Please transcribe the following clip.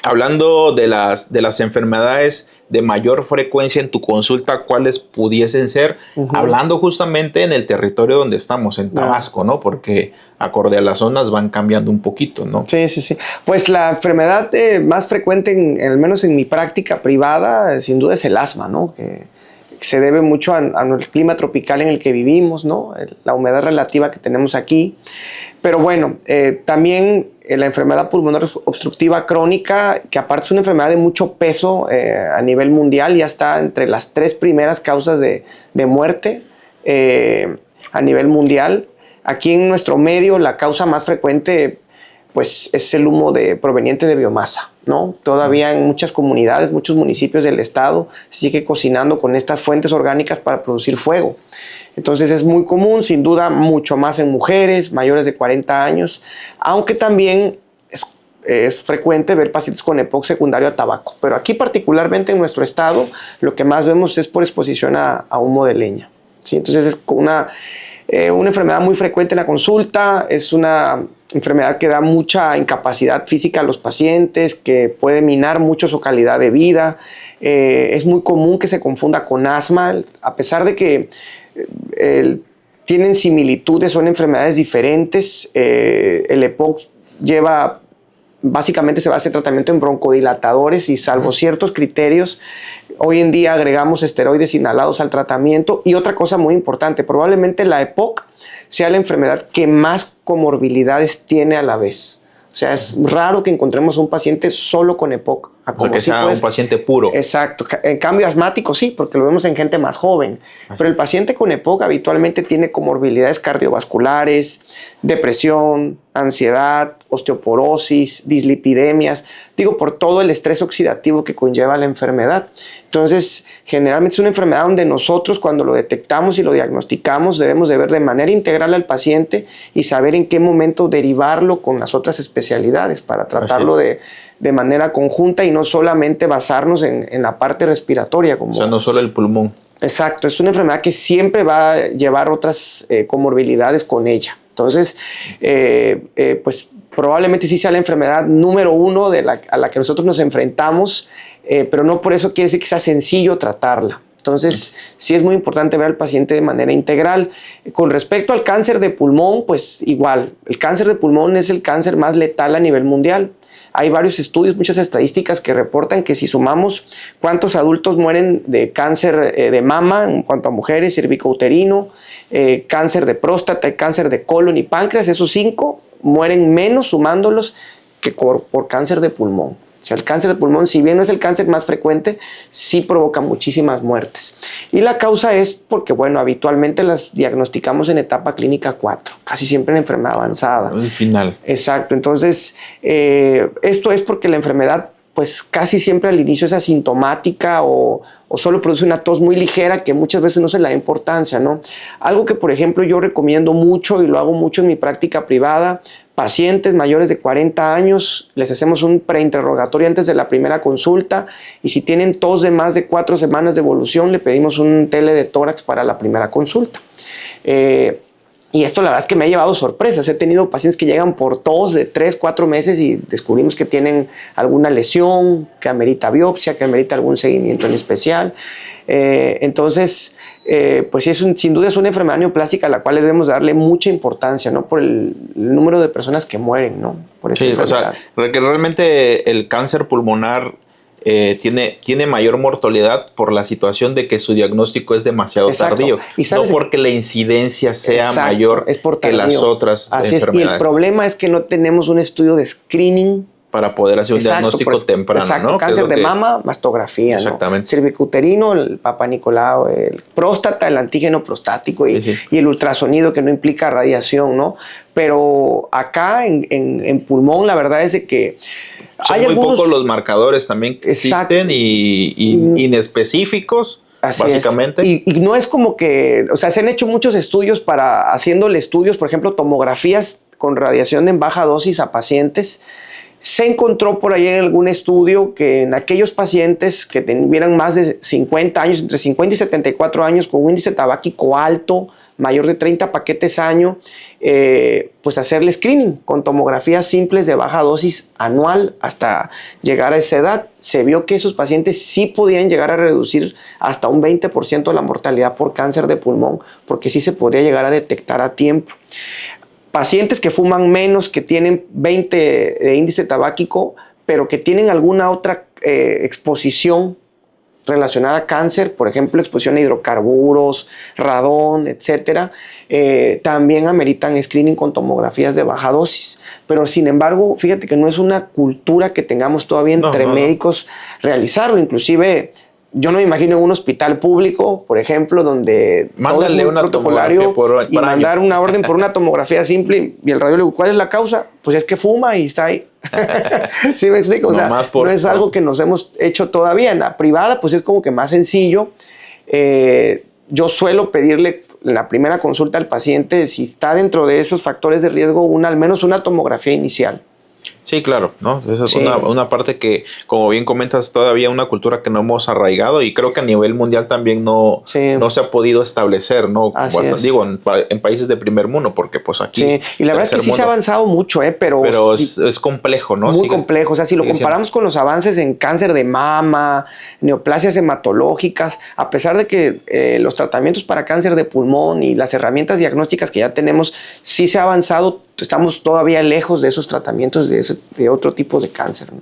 Hablando de las enfermedades de mayor frecuencia en tu consulta, ¿cuáles pudiesen ser? Hablando justamente en el territorio donde estamos, en Tabasco, ¿no? Porque acorde a las zonas van cambiando un poquito, ¿no? Sí, sí, sí. Pues la enfermedad más frecuente, al menos en mi práctica privada, sin duda es el asma, ¿no? Que se debe mucho al clima tropical en el que vivimos, ¿no? La humedad relativa que tenemos aquí. Pero bueno, también la enfermedad pulmonar obstructiva crónica, que aparte es una enfermedad de mucho peso a nivel mundial, ya está entre las 3 primeras causas de muerte a nivel mundial. Aquí en nuestro medio la causa más frecuente pues es el humo proveniente de biomasa, ¿no? Todavía en muchas comunidades, muchos municipios del estado se sigue cocinando con estas fuentes orgánicas para producir fuego. Entonces es muy común, sin duda, mucho más en mujeres mayores de 40 años, aunque también es frecuente ver pacientes con EPOC secundario a tabaco. Pero aquí particularmente en nuestro estado, lo que más vemos es por exposición a humo de leña, ¿sí? Entonces es una enfermedad muy frecuente en la consulta, es una enfermedad que da mucha incapacidad física a los pacientes, que puede minar mucho su calidad de vida. Es muy común que se confunda con asma, a pesar de que tienen similitudes, son enfermedades diferentes. El EPOC básicamente se basa en tratamiento en broncodilatadores y salvo ciertos criterios, hoy en día agregamos esteroides inhalados al tratamiento. Y otra cosa muy importante, probablemente la EPOC sea la enfermedad que más comorbilidades tiene a la vez. O sea, es raro que encontremos un paciente solo con EPOC. Porque sea un paciente puro. Exacto. En cambio, asmático sí, porque lo vemos en gente más joven. Pero el paciente con EPOC habitualmente tiene comorbilidades cardiovasculares, depresión, ansiedad, osteoporosis, dislipidemias. Digo, por todo el estrés oxidativo que conlleva la enfermedad. Entonces, generalmente es una enfermedad donde nosotros, cuando lo detectamos y lo diagnosticamos, debemos de ver de manera integral al paciente y saber en qué momento derivarlo con las otras especialidades para tratarlo de manera conjunta y no solamente basarnos en la parte respiratoria. O sea, no solo el pulmón. Exacto, es una enfermedad que siempre va a llevar otras comorbilidades con ella. Entonces, pues probablemente sí sea la enfermedad número 1 a la que nosotros nos enfrentamos, pero no por eso quiere decir que sea sencillo tratarla. Entonces, sí es muy importante ver al paciente de manera integral. Con respecto al cáncer de pulmón, pues igual, el cáncer de pulmón es el cáncer más letal a nivel mundial. Hay varios estudios, muchas estadísticas que reportan que si sumamos cuántos adultos mueren de cáncer de mama, en cuanto a mujeres, cervicouterino, cáncer de próstata, cáncer de colon y páncreas, esos 5 mueren menos sumándolos que por cáncer de pulmón. O sea, el cáncer de pulmón, si bien no es el cáncer más frecuente, sí provoca muchísimas muertes. Y la causa es porque, bueno, habitualmente las diagnosticamos en etapa clínica 4, casi siempre en enfermedad avanzada. Al final. Exacto. Entonces, esto es porque la enfermedad, pues casi siempre al inicio es asintomática o solo produce una tos muy ligera que muchas veces no se le da importancia, ¿no? Algo que, por ejemplo, yo recomiendo mucho y lo hago mucho en mi práctica privada, pacientes mayores de 40 años, les hacemos un preinterrogatorio antes de la primera consulta y si tienen tos de más de 4 semanas de evolución, le pedimos un tele de tórax para la primera consulta. Y esto la verdad es que me ha llevado sorpresas. He tenido pacientes que llegan por tos de 3, 4 meses y descubrimos que tienen alguna lesión, que amerita biopsia, que amerita algún seguimiento en especial. Entonces, pues sí, sin duda es una enfermedad neoplástica a la cual debemos darle mucha importancia, ¿no? Por el número de personas que mueren, ¿no? Por esta enfermedad. O sea, que realmente el cáncer pulmonar tiene mayor mortalidad por la situación de que su diagnóstico es demasiado tardío, no porque la incidencia sea mayor que las otras enfermedades. Y el problema es que no tenemos un estudio de screening para poder hacer un diagnóstico temprano, ¿no? Cáncer de mama, mastografía, exactamente, ¿no? Cervicouterino, el Papa Nicolau, el próstata, el antígeno prostático y el ultrasonido que no implica radiación, ¿no? Pero acá en pulmón la verdad es de que son muy pocos los marcadores también que existen y inespecíficos. Así básicamente. Y no es como que, o sea, se han hecho muchos estudios haciéndole estudios, por ejemplo, tomografías con radiación en baja dosis a pacientes. Se encontró por ahí en algún estudio que en aquellos pacientes que tuvieran más de 50 años, entre 50 y 74 años, con un índice tabáquico alto, mayor de 30 paquetes año, pues hacerle screening con tomografías simples de baja dosis anual hasta llegar a esa edad. Se vio que esos pacientes sí podían llegar a reducir hasta un 20% la mortalidad por cáncer de pulmón, porque sí se podría llegar a detectar a tiempo. Pacientes que fuman menos, que tienen 20 de índice tabáquico, pero que tienen alguna otra exposición relacionada a cáncer, por ejemplo, exposición a hidrocarburos, radón, etcétera, también ameritan screening con tomografías de baja dosis. Pero sin embargo, fíjate que no es una cultura que tengamos todavía entre médicos realizarlo. Inclusive, yo no me imagino en un hospital público, por ejemplo, donde mándale todo es una protocolario y mandar una orden por una tomografía simple y el radiólogo, ¿cuál es la causa? Pues es que fuma y está ahí. ¿Sí me explico? O sea, no es algo que nos hemos hecho todavía. En la privada, pues es como que más sencillo. Yo suelo pedirle en la primera consulta al paciente, si está dentro de esos factores de riesgo, al menos una tomografía inicial. Sí, claro, ¿no? Esa es una parte que, como bien comentas, todavía una cultura que no hemos arraigado y creo que a nivel mundial también no se ha podido establecer, ¿no? Digo, en países de primer mundo, porque pues aquí... Sí, y la verdad es que sí se ha avanzado mucho, pero es complejo, ¿no? Muy complejo, o sea, si lo comparamos con los avances en cáncer de mama, neoplasias hematológicas, a pesar de que los tratamientos para cáncer de pulmón y las herramientas diagnósticas que ya tenemos, sí se ha avanzado, estamos todavía lejos de esos tratamientos de otro tipo de cáncer, ¿no?